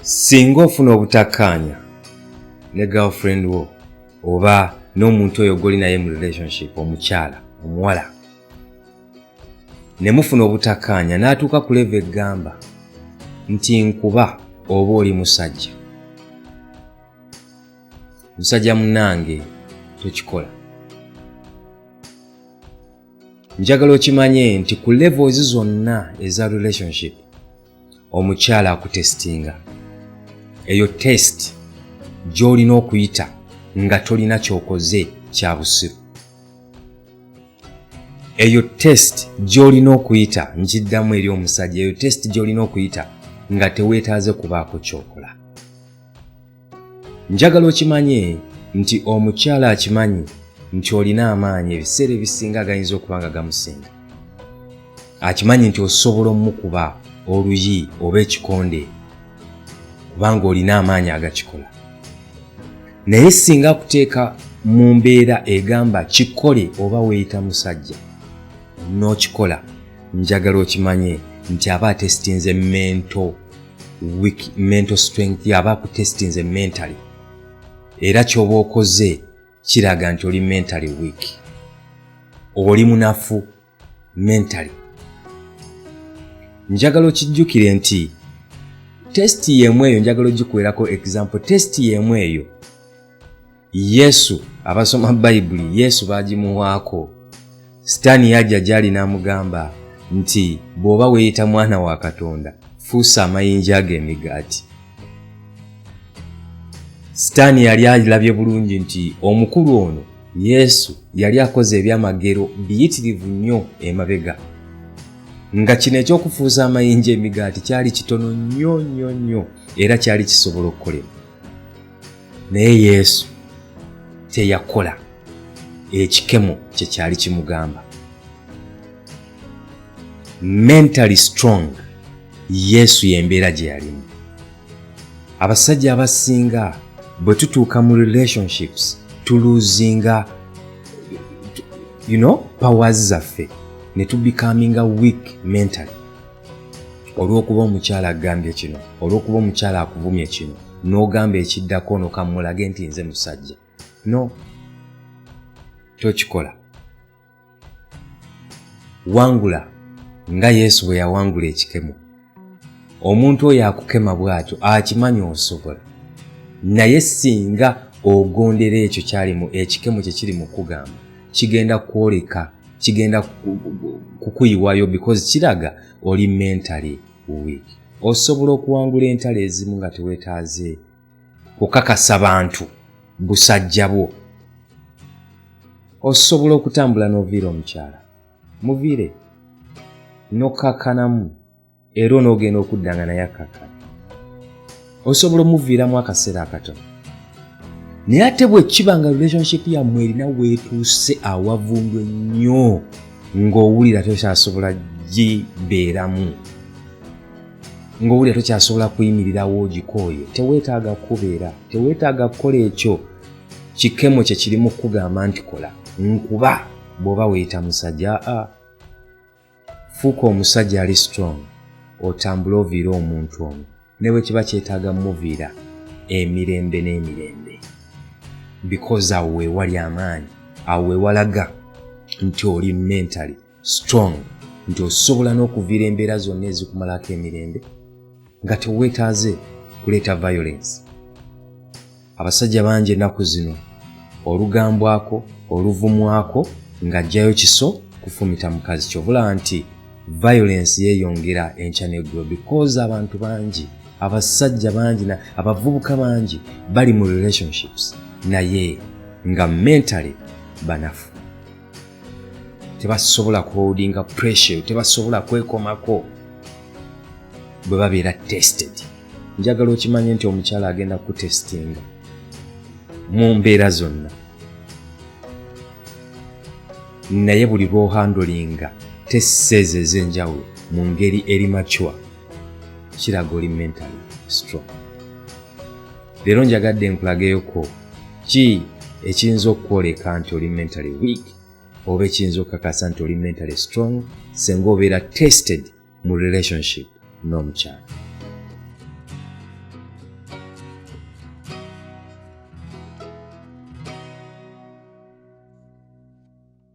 Singa ofuna obutakkaanya ne girlfriend wo oba n'omuntu oyo goli naye mu relationship, omukyala omuwala, ne mufuna obutakkaanya n'atuuka ku level egamba nti nkuba oba oli musajja, musajja munnange tokikola. Njagala okimanye nti ku levels zonna eza relationship omukyala akutestinga. Eyo test gy'olina okuyita nga tolina kyokoze kya busiru. Eyo test gy'olina okuyita, nkiddamu eri omusajja, eyo test gy'olina okuyita nga teweetaaze kubaako kyokola. Njagala okimanye nti omukyala akimanyi nti olina amaanyi ebiseera ebisinga agayinza okuba nga gamusinga. Akimanyi nti osobola omukuba oluyi oba ekikonde kubanga olina amaanyi agakikola. Naye singa akuteeka mu mbeera egamba kikole oba weeyita musajja n'okikola, njagala okimanye nti aba atestinze mental strength, aba akutestinze mentally. Era ky'oba okoze kiraga nti oli mentally weak, oli munafu mentally. Njagala okijjukire nti test y'emu eyo, njagala ogikuwerako example. Test y'emu eyo Yesu, abasoma Bayibuli, Yesu baagimuwaako. Sitaani yajja gy'ali n'amugamba nti bw'oba weeyita mwana wa Katonda fuusa amayinja ag'emigaati. Sitaani yali alabye bulungi nti omukulu ono Yesu yali akoze ebyamagero biyitirivu nnyo emabega, nga kino ekyokufuusa amayinja emigaati kyali kitono nnyo era kyali kisobola okukolebwa. Naye Yesu teyakola ekikemo kye kyali kimugamba. Mentally strong Yesu y'embeera gye yalimu. Abasajja abasinga bwe tutuuka mu relationships tuluzinga powers zaffe ne tubikaminga weak mentally. Olw'okuba omukyala agambye kino, olw'okuba omukyala akuvumye kino, n'ogamba ekiddako nokamulage nti nze musajja. No, tokikola. Wangula nga Yesu bwe yawangula ekikemo. Omuntu oyo akukema bw'atyo akimanyi osobola. Naye singa ogondera ekyo kyalimu ekikemo kye kiri mu kugamba, kigenda kwoleka, kigenda kukuyiwayo because kiraga oli mentally weak. Osobola okuwangula entalo ezimu nga teweetaaze kukakasa bantu busajja bwo. Osobola okutambula n'oviira omukyala, muviire n'okkakanamu era n'ogenda okuddanga naye akakkana. Osobola omuviiramu akaseera akatono. Naye ate bwe kiba nga relationship yammwe erina weetuuse awavundwe nnyo ng'owulira tokyasobola gibeeramu, ng'owulira tokyasobola kuyimirirawo ogikooye, teweetaaga kubeera, teweetaaga kukola ekyo kikemo kye kiri mu kugamba nti kola. Nkuba bw'oba weeyita musajja, fuuka omusajja ali strong, otambule oviire omuntu ono. Ne bwe kiba kyetaaga muviira emirembe n'emirembe, because awo weewali amaanyi, awo weewalaga nti oli mentally strong, nti osobola n'okuviira embeera zonna ezikumalako emirembe nga teweetaaze kuleeta violence. Abasajja bangi ennaku zino olugambwako, oluvumwako ng'ajjayo kiso kufumita mukazi, kyobula nti violence yeeyongera enkya n'eggulo because abantu bangi, abasajja bangi, abavubuka bangi bali mu relationships naye nga mentally banafu. Tebasobola kuholdinga pressure, tebasobola kwekomako bwe babeera tested. Njagala okimanye nti omukyala agenda kutestinga mu mbeera zonna, naye buli lw'ohandolinga test ez'enjawulo mu ngeri eri mature, kiraga oli mentally strong. Leero njagadde nkulageeko ki ekiyinza okukwoleka nti oli mentally weak oba ekiyinza okukakasa nti oli mentally strong singa obeera tested mu relationship n'omukyala.